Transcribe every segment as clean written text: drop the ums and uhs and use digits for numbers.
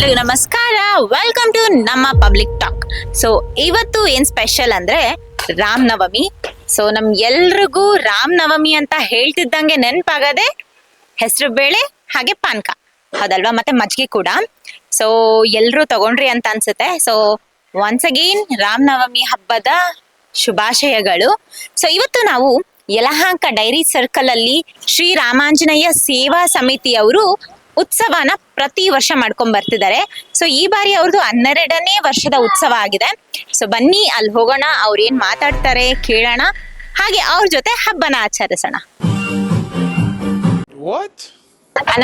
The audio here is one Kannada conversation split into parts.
ಎಲ್ರಿಗೂ ನಮಸ್ಕಾರ. ವೆಲ್ಕಮ್ ಟು ನಮ್ಮ ಪಬ್ಲಿಕ್ ಟಾಕ್. ಸೊ ಇವತ್ತು ಏನ್ ಸ್ಪೆಷಲ್ ಅಂದ್ರೆ ರಾಮನವಮಿ. ಸೊ ನಮ್ ಎಲ್ರಿಗೂ ರಾಮನವಮಿ ಅಂತ ಹೇಳ್ತಿದ್ದಂಗೆ ನೆನಪಾಗದೆ ಹೆಸರು ಬೇಳೆ ಹಾಗೆ ಪಾನಕ, ಹೌದಲ್ವಾ, ಮತ್ತೆ ಮಜ್ಜಿಗೆ ಕೂಡ. ಸೊ ಎಲ್ರು ತಗೊಂಡ್ರಿ ಅಂತ ಅನ್ಸುತ್ತೆ. ಸೊ ಒನ್ಸ್ ಅಗೇನ್ ರಾಮನವಮಿ ಹಬ್ಬದ ಶುಭಾಶಯಗಳು. ಸೊ ಇವತ್ತು ನಾವು ಯಲಹಂಕ ಡೈರಿ ಸರ್ಕಲ್ ಅಲ್ಲಿ ಶ್ರೀ ರಾಮಾಂಜನೇಯ ಸೇವಾ ಸಮಿತಿಯವರು ಉತ್ಸವನ ಪ್ರತಿ ವರ್ಷ ಮಾಡ್ಕೊಂಡ್ ಬರ್ತಿದ್ದಾರೆ. ಸೊ ಈ ಬಾರಿ ಅವ್ರದ್ದು 12ನೇ ವರ್ಷದ ಉತ್ಸವ ಆಗಿದೆ. ಸೊ ಬನ್ನಿ ಅಲ್ಲಿ ಹೋಗೋಣ, ಅವ್ರು ಏನ್ ಮಾತಾಡ್ತಾರೆ ಕೇಳೋಣ, ಹಾಗೆ ಅವ್ರ ಜೊತೆ ಹಬ್ಬನ ಆಚರಿಸೋಣ.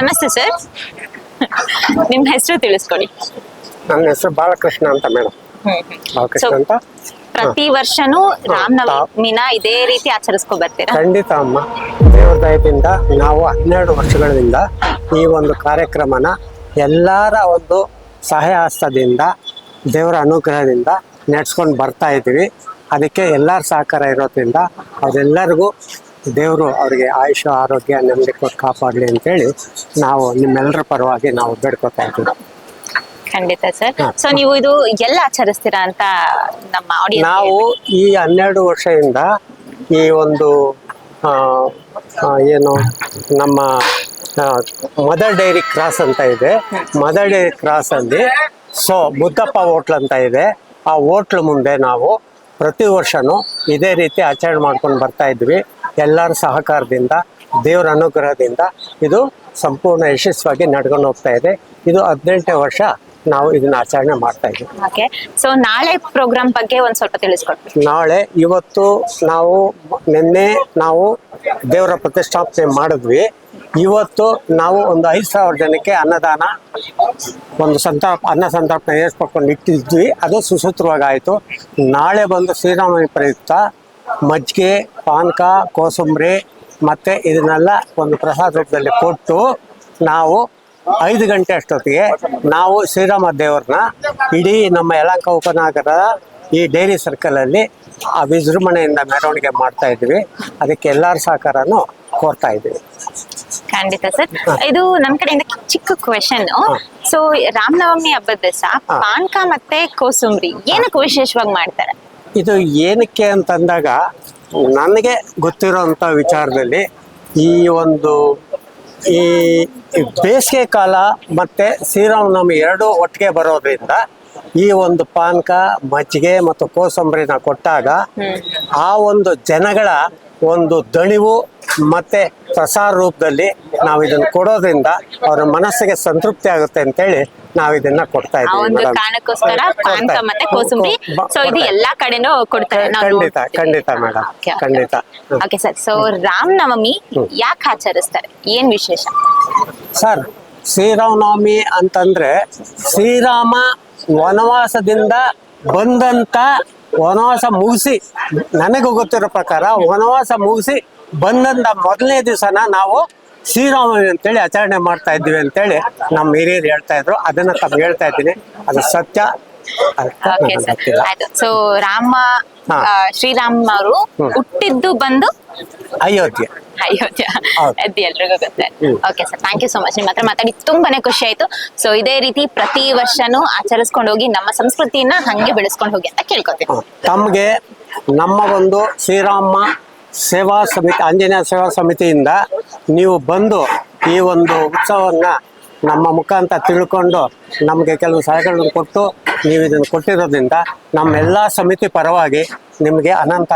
ನಮಸ್ತೆ ಸರ್, ನಿಮ್ ಹೆಸರು ತಿಳಿಸ್ಕೊಡಿ. ನನ್ನ ಹೆಸರು ಬಾಲಕೃಷ್ಣ ಅಂತ ಮೇಡಮ್. ಬಾಲಕೃಷ್ಣ ಅಂತ. ಪ್ರತಿ ವರ್ಷನೂ ರಾಮನವಮಿನ ಇದೇ ರೀತಿ ಆಚರಿಸ್ಕೊ ಬರ್ತೀರಾ? ಖಂಡಿತ ಅಮ್ಮ, ದೇವರ ದಯದಿಂದ ನಾವು 12 ವರ್ಷಗಳಿಂದ ಈ ಒಂದು ಕಾರ್ಯಕ್ರಮನ ಎಲ್ಲರ ಒಂದು ಸಹಾಯಹಸ್ತದಿಂದ ದೇವರ ಅನುಗ್ರಹದಿಂದ ನಡೆಸ್ಕೊಂಡು ಬರ್ತಾ ಇದ್ದೀವಿ. ಅದಕ್ಕೆ ಎಲ್ಲರ ಸಹಕಾರ ಇರೋದ್ರಿಂದ ಅವರೆಲ್ಲರಿಗೂ ದೇವರು ಅವರಿಗೆ ಆಯುಷ್ಯ ಆರೋಗ್ಯ ನೆಮ್ಮದಿ ಕೊಟ್ಟು ಕಾಪಾಡಲಿ ಅಂತೇಳಿ ನಾವು ನಿಮ್ಮೆಲ್ಲರ ಪರವಾಗಿ ನಾವು ಬೇಡ್ಕೊತಾ ಇದ್ದೀವಿ. ಖಂಡಿತ ಸರ್. ಸೊ ನೀವು ಇದು ಎಲ್ಲ ಆಚರಿಸ್ತೀರಾ ಅಂತ ನಮ್ಮ ಆಡಿಯನ್ಸ್? ನಾವು ಈ 12 ವರ್ಷದಿಂದ ಈ ಒಂದು ಏನು ನಮ್ಮ ಮದರ್ ಡೈರಿ ಕ್ರಾಸ್ ಅಂತ ಇದೆ. ಮದರ್ ಡೈರಿ ಕ್ರಾಸ್ ಅಲ್ಲಿ ಸೊ ಮುದ್ದಪ್ಪ ಹೋಟ್ಲ್ ಅಂತ ಇದೆ. ಆ ಹೋಟ್ಲ್ ಮುಂದೆ ನಾವು ಪ್ರತಿ ವರ್ಷನೂ ಇದೇ ರೀತಿ ಆಚರಣೆ ಮಾಡ್ಕೊಂಡು ಬರ್ತಾ ಇದ್ವಿ. ಎಲ್ಲರ ಸಹಕಾರದಿಂದ ದೇವರ ಅನುಗ್ರಹದಿಂದ ಇದು ಸಂಪೂರ್ಣ ಯಶಸ್ವಿಯಾಗಿ ನಡ್ಕೊಂಡು ಹೋಗ್ತಾ ಇದೆ. ಇದು 18ನೇ ವರ್ಷ ನಾವು ಇದನ್ನ ಆಚರಣೆ ಮಾಡ್ತಾ ಇದ್ದೀವಿ. ಓಕೆ. ಸೊ ನಾಳೆ ಪ್ರೋಗ್ರಾಮ್ ಬಗ್ಗೆ ಒಂದ್ ಸ್ವಲ್ಪ ತಿಳಿಸ್ಕೊಡ್ತೀವಿ. ನಾಳೆ ಇವತ್ತು ನಾವು ನಿನ್ನೆ ನಾವು ದೇವರ ಪ್ರತಿಷ್ಠಾಪನೆ ಮಾಡಿದ್ವಿ. ಇವತ್ತು ನಾವು ಒಂದು 5,000 ಜನಕ್ಕೆ ಅನ್ನದಾನ ಒಂದು ಅನ್ನ ಸಂತರ್ಪಣೆ ಏರ್ಪಡ್ಕೊಂಡು ಇಟ್ಟಿದ್ವಿ. ಅದು ಸುಸೂತ್ರವಾಗಿ ಆಯಿತು. ನಾಳೆ ಬಂದು ಶ್ರೀರಾಮನವಮಿ ಪ್ರಯುಕ್ತ ಮಜ್ಜಿಗೆ, ಪಾನಕ, ಕೋಸಂಬರಿ ಮತ್ತು ಇದನ್ನೆಲ್ಲ ಒಂದು ಪ್ರಸಾದ ರೂಪದಲ್ಲಿ ಕೊಟ್ಟು ನಾವು 5 ಗಂಟೆ ಅಷ್ಟೊತ್ತಿಗೆ ನಾವು ಶ್ರೀರಾಮ ದೇವ್ರನ್ನ ಇಡೀ ನಮ್ಮ ಯಲಹಂಕ ಉಪನಗರದ ಈ ಡೈರಿ ಸರ್ಕಲಲ್ಲಿ ಆ ವಿಜೃಂಭಣೆಯಿಂದ ಮೆರವಣಿಗೆ ಮಾಡ್ತಾ ಇದ್ವಿ. ಅದಕ್ಕೆ ಎಲ್ಲರ ಸಹಕಾರನು ಕೋರ್ತಾ ಇದ್ದೀವಿ. ಖಂಡಿತ ಸರ್. ಇದು ನಮ್ಮ ಕಡೆಯಿಂದ ಚಿಕ್ಕ ಕ್ವೆಶನ್. ಸೊ ರಾಮನವಮಿ ಹಬ್ಬದ ದಿವಸ ಪಾನಕ ಮತ್ತೆ ಕೋಸಂಬರಿ ಏನಕ್ಕೆ ವಿಶೇಷವಾಗಿ ಮಾಡ್ತಾರೆ? ಇದು ಏನಕ್ಕೆ ಅಂತಂದಾಗ ನನಗೆ ಗೊತ್ತಿರೋಂಥ ವಿಚಾರದಲ್ಲಿ ಈ ಒಂದು ಈ ಬೇಸಿಗೆ ಕಾಲ ಮತ್ತು ಶ್ರೀರಾಮನವಮಿ ಎರಡೂ ಒಟ್ಟಿಗೆ ಬರೋದ್ರಿಂದ ಈ ಒಂದು ಪಾನಕ, ಮಜ್ಜಿಗೆ ಮತ್ತು ಕೋಸಂಬರಿನ ಕೊಟ್ಟಾಗ ಆ ಒಂದು ಜನಗಳ ಒಂದು ದಣಿವು ಮತ್ತೆ ಪ್ರಸಾರ ರೂಪದಲ್ಲಿ ನಾವು ಇದನ್ನು ಕೊಡೋದ್ರಿಂದ ಅವರ ಮನಸ್ಸಿಗೆ ಸಂತೃಪ್ತಿ ಆಗುತ್ತೆ ಅಂತೇಳಿ ನಾವು ಇದನ್ನ ಕೊಡ್ತಾ ಇದ್ದೀವಿ. ಕಾರಣಕ್ಕೋಸ್ಕರ ಪಾನಕ ಮತ್ತೆ ಕೋಸಂಬರಿ. ಸೊ ಇದು ಎಲ್ಲಾ ಕಡೆನೂ ಕೊಡ್ತಾರೆ. ಖಂಡಿತ ಖಂಡಿತ ಮೇಡಮ್, ಖಂಡಿತ. Okay sir. ಸೊ ರಾಮನವಮಿ ಯಾಕೆ ಆಚರಿಸ್ತಾರೆ, ಏನ್ ವಿಶೇಷ ಸರ್? ಶ್ರೀರಾಮನವಮಿ ಅಂತಂದ್ರೆ ಶ್ರೀರಾಮ ವನವಾಸದಿಂದ ಬಂದಂತ ವನವಾಸ ಮುಗಿಸಿ, ನನಗೆ ಗೊತ್ತಿರೋ ಪ್ರಕಾರ ವನವಾಸ ಮುಗಿಸಿ ಬಂದಂತ ಮೊದಲನೇ ದಿವಸನ ನಾವು ಶ್ರೀರಾಮನವಮಿ ಅಂತೇಳಿ ಆಚರಣೆ ಮಾಡ್ತಾ ಇದ್ದೀವಿ ಅಂತೇಳಿ ನಮ್ಮ ಹಿರಿಯರು ಹೇಳ್ತಾ ಇದ್ರು. ಅದನ್ನ ತಮ್ಗೆ ಹೇಳ್ತಾ ಇದ್ದೀನಿ, ಅದು ಸತ್ಯ. ಸೊ ಶ್ರೀರಾಮ ಅವರು ಹುಟ್ಟಿದ್ದು ಬಂದು ಅಯೋಧ್ಯೆ ಅದು ಎಲ್ರಿಗೂ ಗೊತ್ತೆ. Okay sir, thank you so much. ನಿಮ್ಮ ಹತ್ರ ಮಾತಾಡಿ ತುಂಬಾನೇ ಖುಷಿ ಆಯ್ತು. ಸೊ ಇದೇ ರೀತಿ ಪ್ರತಿ ವರ್ಷನೂ ಆಚರಿಸ್ಕೊಂಡು ಹೋಗಿ ನಮ್ಮ ಸಂಸ್ಕೃತಿಯನ್ನ ಹಂಗೆ ಬೆಳೆಸ್ಕೊಂಡು ಹೋಗಿ ಅಂತ ಕೇಳ್ಕೊತೀನಿ. ತಮ್ಗೆ ನಮ್ಮ ಒಂದು ಶ್ರೀರಾಮ ಸೇವಾ ಸಮಿತಿ, ಆಂಜನೇಯ ಸೇವಾ ಸಮಿತಿಯಿಂದ ನೀವು ಬಂದು ಈ ಒಂದು ಉತ್ಸವನ್ನ ನಮ್ಮ ಮುಖಾಂತರ ತಿಳ್ಕೊಂಡು ನಮಗೆ ಕೆಲವು ಸಲಹೆಗಳನ್ನು ಕೊಟ್ಟು ನೀವು ಇದನ್ನು ಕೊಟ್ಟಿರೋದ್ರಿಂದ ನಮ್ಮೆಲ್ಲ ಸಮಿತಿ ಪರವಾಗಿ ನಿಮಗೆ ಅನಂತ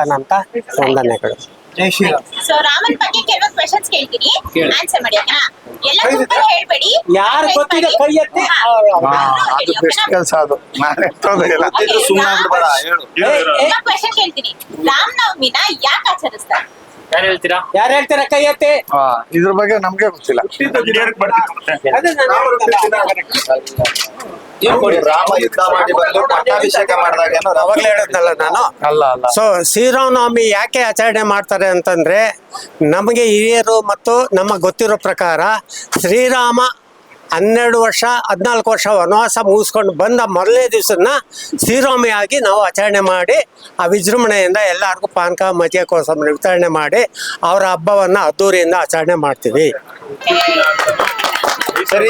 ವಂದನೆಗಳು. ಜೈ ಶ್ರೀರಾಮ್. ಸೊ ರಾಮನ್ ಬಗ್ಗೆ ಕೆಲವು ಕ್ವೆಶ್ಚನ್ಸ್ ಕೇಳ್ತೀನಿ, ಆನ್ಸರ್ ಮಾಡಿ. ಎಲ್ಲ ತುಂಬಾ ಹೇಳ್ಬೇಡಿ, ಯಾರು ಗೊತ್ತಿದೆ ಕೈ ಎತ್ತಿ. ಅದು ಬೆಸ್ಟ್ ಕೆಲಸ. ಅದು ನಾನು ಎತ್ತೋದಿಲ್ಲ, ಸುಮ್ಮನೆ ಬಿಡಬೇಡ. ಹೇಳು. ಕ್ವೆಶ್ಚನ್ ಕೇಳ್ತೀನಿ. ರಾಮನವಮಿನ ಯಾಕೆ ಆಚರಿಸ್ತಾರೆ? ಯಾರು ಹೇಳ್ತೀರಾ ಕೈ ಎತ್ತಿ. ಇದ್ರ ಬಗ್ಗೆ ನಮ್ಗೆ ಗೊತ್ತಿಲ್ಲ. ರಾಮ ಯುದ್ಧ ಮಾಡಿ ಬಂದು ಪಟ್ಟಾಭಿಷೇಕ ಮಾಡಿದಾಗ ಅವಾಗಲೇ ಹೇಳಿದ್ನಲ್ಲ ನಾನು. ಅಲ್ಲ. ಸೊ ಶ್ರೀರಾಮನವಮಿ ಯಾಕೆ ಆಚರಣೆ ಮಾಡ್ತಾರೆ ಅಂತಂದ್ರೆ, ನಮಗೆ ಹಿರಿಯರು ಮತ್ತು ನಮಗೆ ಗೊತ್ತಿರೋ ಪ್ರಕಾರ ಶ್ರೀರಾಮ 12 ವರ್ಷ 14 ವರ್ಷ ವನವಾಸ ಮುಗಿಸ್ಕೊಂಡು ಬಂದ ಮೊದಲನೇ ದಿವಸನ ಶ್ರೀರಾಮಿಯಾಗಿ ನಾವು ಆಚರಣೆ ಮಾಡಿ ಆ ವಿಜೃಂಭಣೆಯಿಂದ ಎಲ್ಲರಿಗೂ ಪಾನಕ, ಮಜ್ಜಿಗೆ, ಕೋಸಂಬರಿ ವಿತರಣೆ ಮಾಡಿ ಅವರ ಹಬ್ಬವನ್ನು ಅದ್ದೂರಿಯಿಂದ ಆಚರಣೆ ಮಾಡ್ತೀವಿ. ಸರಿ.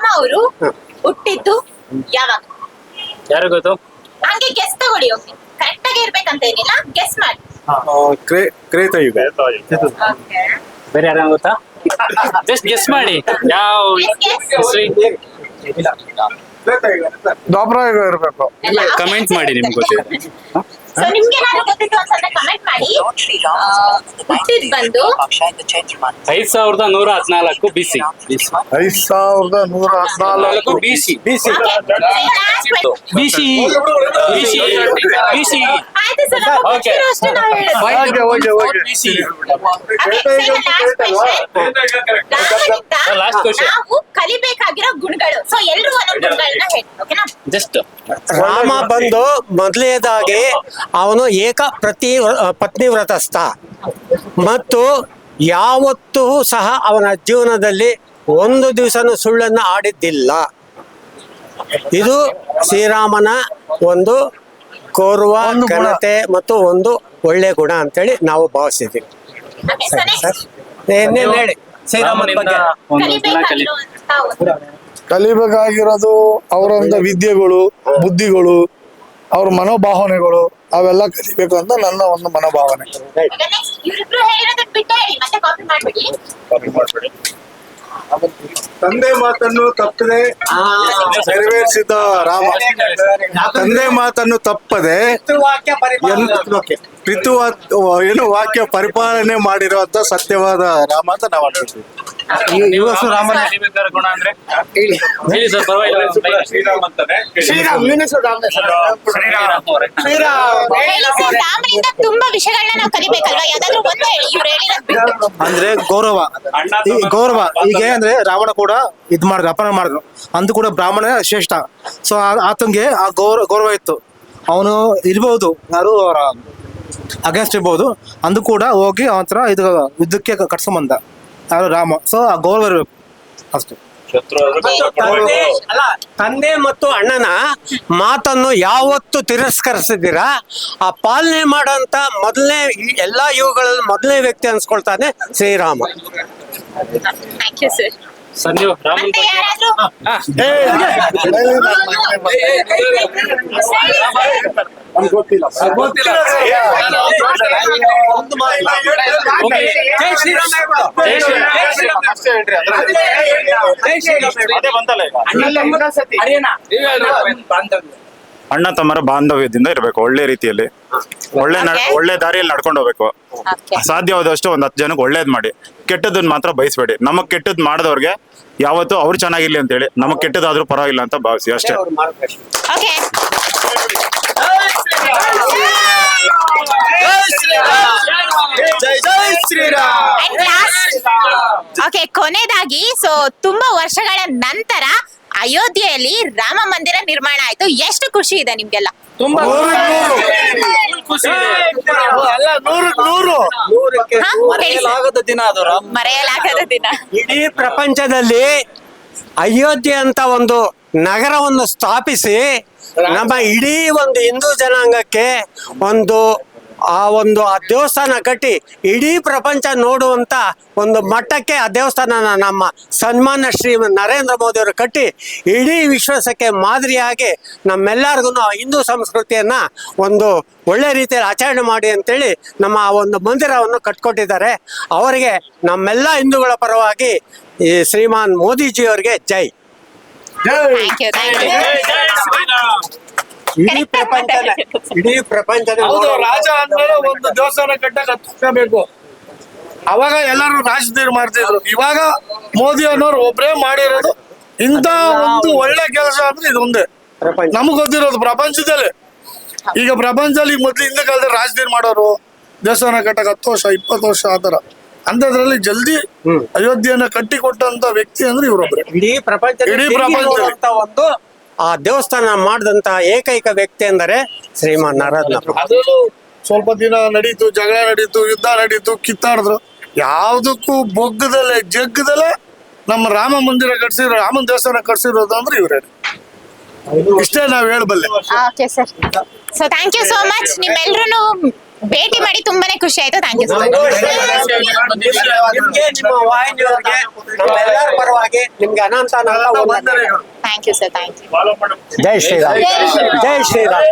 ರಾಮ ಅವರು ಹುಟ್ಟಿದ್ದು ಯಾವಾಗ? ಯಾರು ಗೊತ್ತು? ಹಂಗೆ ಗೆಸ್ ತಗೊಳ್ಳಿ, ಹೋಗಿ ಕರೆಕ್ಟ್ ಆಗಿ ಇರ್ಬೇಕಂತ ಏನಿಲ್ಲ, ಗೆಸ್ ಮಾಡಿ. ಕ್ರೇತಯುಗ. ಬೇರೆ ಯಾರು ಗೊತ್ತಾ? ಜಸ್ಟ್ ಗೆಸ್ ಮಾಡಿ. ಯಾವ history? ದ್ವಾಪರ ಯುಗ ಇರ್ಬೇಕು. ಕಮೆಂಟ್ ಮಾಡಿ ನಿಮ್ಗೆ ಗೊತ್ತಿದೆ. ಸೊ ನಿಮ್ಗೆ ಏನಾದ್ರು ಗೊತ್ತಿತ್ತು ಅನ್ಸತ್ತೆ ಕಮೆಂಟ್ ಮಾಡಿ. ಹುಟ್ಟಿದ್ ಬಂದು 5114 BC. 5114 BC. ಆಯ್ತು ಸರ್, Okay. ಅಷ್ಟೇ ನಾವು ಹೇಳೋದು. BC. Last question. ನಾವು ಕಲಿಬೇಕಾಗಿರೋ ಗುಣಗಳು. ಸೊ ಎಲ್ರು ಒಂದೊಂದು ಗುಣಗಳನ್ನ ಹೇಳಿ, ಓಕೆನಾ? ಜಸ್ಟ್ ರಾಮ ಬಂದು ಮೊದಲನೇದಾಗಿ ಅವನು ಪತ್ನಿ ವ್ರತಸ್ಥ ಮತ್ತು ಯಾವತ್ತೂ ಸಹ ಅವನ ಜೀವನದಲ್ಲಿ ಒಂದು ದಿವಸನೂ ಸುಳ್ಳನ್ನು ಆಡಿದ್ದಿಲ್ಲ. ಇದು ಶ್ರೀರಾಮನ ಒಂದು ಗೌರವ, ಘನತೆ ಮತ್ತು ಒಂದು ಒಳ್ಳೆ ಗುಣ ಅಂತೇಳಿ ನಾವು ಭಾವಿಸಿದ್ದೀವಿ. Okay, so next. ಏನೇನು ಹೇಳಿ ಶ್ರೀರಾಮನ ಬಗ್ಗೆ. ಒಂದು ಗುಣ ಕಲಿ. ಕಲಿಬೇಕಾಗಿರುವಂತ ಒಂದು ಕಲಿಬೇಕಾಗಿರೋದು ಅವರೊಂದು ವಿದ್ಯೆಗಳು, ಬುದ್ಧಿಗಳು, ಅವ್ರ ಮನೋಭಾವನೆಗಳು ಅವೆಲ್ಲ ಕಲಿಬೇಕು ಅಂತ ನನ್ನ ಒಂದು ಮನೋಭಾವನೆ. ಈಗ ನೆಕ್ಸ್ಟ್ ಇವ್ರಿಬ್ರು ಹೇಳಿರೋದನ್ನ ಬಿಟ್ಟು ಹೇಳಿ, ಮತ್ತೆ ಕಾಪಿ ಮಾಡ್ಬಿಡಿ. ತಂದೆ ಮಾತನ್ನು ತಪ್ಪದೆ ನೆರವೇರಿಸಿದ ರಾಮ. ತಂದೆ ಮಾತನ್ನು ತಪ್ಪದೆ ಏನು ವಾಕ್ಯ ಪರಿಪಾಲನೆ ಮಾಡಿರುವಂತ ಸತ್ಯವಾದ ರಾಮ ಅಂತ ನಾವು ಅನ್ಕೊಳ್ತೀವಿ. ಇವತ್ತು ರಾಮನ ಕಲಿಬೇಕಾದ ಗುಣ ಅಂದ್ರೆ ಹೇಳಿ ಸರ್, ಪರವಾಗಿಲ್ಲ. ಶ್ರೀರಾಮ್ ಅಂತಾನೆ. ಹೇಳಿ ಸರ್, ರಾಮನಿಂದ ತುಂಬಾ ವಿಷಯಗಳನ್ನ ನಾವು ಕಲಿಬೇಕಲ್ವಾ? ಯಾವ್ದಾದ್ರು ಒಂದು ಹೇಳಿ, ಇವ್ರು ಹೇಳಿರೋದ್ ಬಿಟ್ಟು. ಅಂದ್ರೆ ಗೌರವ. ಈಗ ಅಂದ್ರೆ ರಾವಣ ಕೂಡ ಇದ್ ಮಾಡಿದ್ರು, ಅಪಹರಣ ಮಾಡಿದ್ರು. ಅಂದು ಕೂಡ ಬ್ರಾಹ್ಮಣ ಶ್ರೇಷ್ಠ. ಸೊ ಆತಂಗೆ ಆ ಗೌರವ ಇತ್ತು. ಅವನು ಇರ್ಬಹುದು, ಯಾರು ಅಗೇನ್ಸ್ಟ್ ಇರ್ಬೋದು, ಅಂದು ಕೂಡ ಹೋಗಿ ಅವನ ಹತ್ರ ಇದು ಯುದ್ಧಕ್ಕೆ ಕಟ್ಸ್ಕೊಂಬಂದ ಯಾರು ರಾಮ. ಸೊ ಆ ಗೌರವ ಇರ್ಬೇಕು ಅಷ್ಟೇ. ತಂದೆ ಮತ್ತು ಅಣ್ಣನ ಮಾತನ್ನು ಯಾವತ್ತು ತಿರಸ್ಕರಿಸಿದ್ದೀರಾ, ಆ ಪಾಲನೆ ಮಾಡೋಂಥ ಮೊದಲನೇ ಎಲ್ಲಾ ಯುಗಗಳಲ್ಲಿ ಮೊದಲನೇ ವ್ಯಕ್ತಿ ಅನ್ಸ್ಕೊಳ್ತಾನೆ Shri Rama. Thank you sir. Sir ನೀವು ರಾಮನ್ ಮತ್ತೆ ಯಾರಾದ್ರೂ ಅಣ್ಣ ತಮ್ಮರ ಬಾಂಧವ್ಯದಿಂದ ಇರಬೇಕು, ಒಳ್ಳೆ ರೀತಿಯಲ್ಲಿ ಒಳ್ಳೆ ದಾರಿಯಲ್ಲಿ ನಡ್ಕೊಂಡು ಹೋಗ್ಬೇಕು. ಸಾಧ್ಯವಾದಷ್ಟು ಒಂದು 10 ಜನಕ್ಕೆ ಒಳ್ಳೇದ್ ಮಾಡಿ, ಕೆಟ್ಟದನ್ನ ಮಾತ್ರ ಬಯಸ್ಬೇಡಿ. ನಮಗ್ ಕೆಟ್ಟದ್ ಮಾಡಿದವ್ರಿಗೆ ಯಾವತ್ತೂ ಅವ್ರು ಚೆನ್ನಾಗಿರ್ಲಿ ಅಂತೇಳಿ, ನಮಗ್ ಕೆಟ್ಟದಾದ್ರೂ ಪರವಾಗಿಲ್ಲ ಅಂತ ಭಾವಿಸಿ ಅಷ್ಟೇ. ಓಕೆ. ಓಕೆ, ಕೊನೆಯದಾಗಿ ಸೊ ತುಂಬಾ ವರ್ಷಗಳ ನಂತರ ಅಯೋಧ್ಯೆಯಲ್ಲಿ ರಾಮ ಮಂದಿರ ನಿರ್ಮಾಣ ಆಯ್ತು. ಎಷ್ಟು ಖುಷಿ ಇದೆ ನಿಮ್ಗೆಲ್ಲ? ತುಂಬಾ ಖುಷಿ ಇದೆ. ಮರೆಯಲಾಗದ ದಿನ ಅದು ರಾಮ. ಮರೆಯಲಾಗದ ದಿನ. ಇಡೀ ಪ್ರಪಂಚದಲ್ಲಿ ಅಯೋಧ್ಯೆ ಅಂತ ಒಂದು ನಗರವನ್ನು ಸ್ಥಾಪಿಸಿ ನಮ್ಮ ಇಡೀ ಒಂದು ಹಿಂದೂ ಜನಾಂಗಕ್ಕೆ ಆ ದೇವಸ್ಥಾನ ಕಟ್ಟಿ ಇಡೀ ಪ್ರಪಂಚ ನೋಡುವಂತ ಒಂದು ಮಟ್ಟಕ್ಕೆ ಆ ದೇವಸ್ಥಾನನ ನಮ್ಮ ಸನ್ಮಾನ್ಯ ಶ್ರೀ ನರೇಂದ್ರ ಮೋದಿ ಅವರು ಕಟ್ಟಿ ಇಡೀ ವಿಶ್ವಕ್ಕೆ ಮಾದರಿಯಾಗಿ ನಮ್ಮೆಲ್ಲರಿಗೂ ಹಿಂದೂ ಸಂಸ್ಕೃತಿಯನ್ನ ಒಂದು ಒಳ್ಳೆ ರೀತಿಯಲ್ಲಿ ಆಚರಣೆ ಮಾಡಿ ಅಂತೇಳಿ ನಮ್ಮ ಆ ಒಂದು ಮಂದಿರವನ್ನು ಕಟ್ಕೊಟ್ಟಿದ್ದಾರೆ. ಅವರಿಗೆ ನಮ್ಮೆಲ್ಲ ಹಿಂದೂಗಳ ಪರವಾಗಿ ಈ ಶ್ರೀಮಾನ್ ಮೋದಿಜಿ ಅವರಿಗೆ ಜೈ. Thank you, thank you. ಇಡೀ ಪ್ರಪಂಚದ ರಾಜ ಅಂದ್ಮೇಲೆ ಒಂದು ದೇವಸ್ಥಾನ ಕಟ್ಟಕ್ಕೆ 10 ವರ್ಷ ಬೇಕು. ಅವಾಗ ಎಲ್ಲರೂ ರಾಜಧೀರ್ ಮಾಡ್ತಿದ್ರು. ಇವಾಗ ಮೋದಿ ಅನ್ನೋರು ಒಬ್ರೇ ಮಾಡಿರೋದು ಇಂತ ಒಂದು ಒಳ್ಳೆ ಕೆಲಸ ಅಂದ್ರೆ ಇದೊಂದೇ ನಮಗ್ ಗೊತ್ತಿರೋದು ಪ್ರಪಂಚದಲ್ಲಿ. ಈಗ ಪ್ರಪಂಚದಲ್ಲಿ ಮೊದ್ಲು ಹಿಂದೆ ಕಾಲದಲ್ಲಿ ರಾಜಧೀರ್ ಮಾಡೋರು ದೇವಸ್ಥಾನ ಕಟ್ಟಕ್ಕೆ 10 ವರ್ಷ 20 ವರ್ಷ ಆತರ. ಅಂತದ್ರಲ್ಲಿ ಜಲ್ದಿ ಅಯೋಧ್ಯೆಯನ್ನ ಕಟ್ಟಿ ಕೊಟ್ಟಂತ ವ್ಯಕ್ತಿ ಅಂದ್ರೆ ಇವರೊಬ್ರೆ. ಇಡೀ ಪ್ರಪಂಚದಲ್ಲಿ ಒಂದು ಆ ದೇವಸ್ಥಾನ ಮಾಡಿದಂತ ಏಕೈಕ ವ್ಯಕ್ತಿ ಎಂದರೆ ಶ್ರೀಮಾನ್ ನರೇಂದ್ರ. ಅದರಲ್ಲೂ ಸ್ವಲ್ಪ ದಿನ ನಡೀತು, ಜಗಳ ನಡೀತು, ಯುದ್ಧ ನಡೀತು, ಕಿತ್ತಾಡಿದ್ರು. ಯಾವ್ದಕ್ಕೂ ಬೊಗ್ಗದಲ್ಲೇ ಜಗ್ಗದಲ್ಲೇ ನಮ್ಮ ರಾಮ ಮಂದಿರ ಕಟ್ಸಿರೋ, ರಾಮನ ದೇವಸ್ಥಾನ ಕಟ್ಸಿರೋದು ಅಂದ್ರೆ ಇವರೇ. ಇಷ್ಟೇ ನಾವ್ ಹೇಳ್ಬಲ್ಲೆ. Okay sir. So thank you so much. ನಿಮ್ಮೆಲ್ರೂ ಭೇಟಿ ಮಾಡಿ ತುಂಬಾನೇ ಖುಷಿ ಆಯ್ತು. Thank you sir. ನಿಮ್ಗೆ ನಿಮ್ಮ ವಾಹಿನಿಯವರಿಗೆ ನಮ್ಮೆಲ್ಲರ ಪರವಾಗಿ ನಿಮ್ಗೆ ಅನಂತ ವಂದನೆಗಳು. Thank you sir. Thank you. ಜೈ ಶ್ರೀರಾಮ್. ಜೈ ಶ್ರೀರಾಮ್.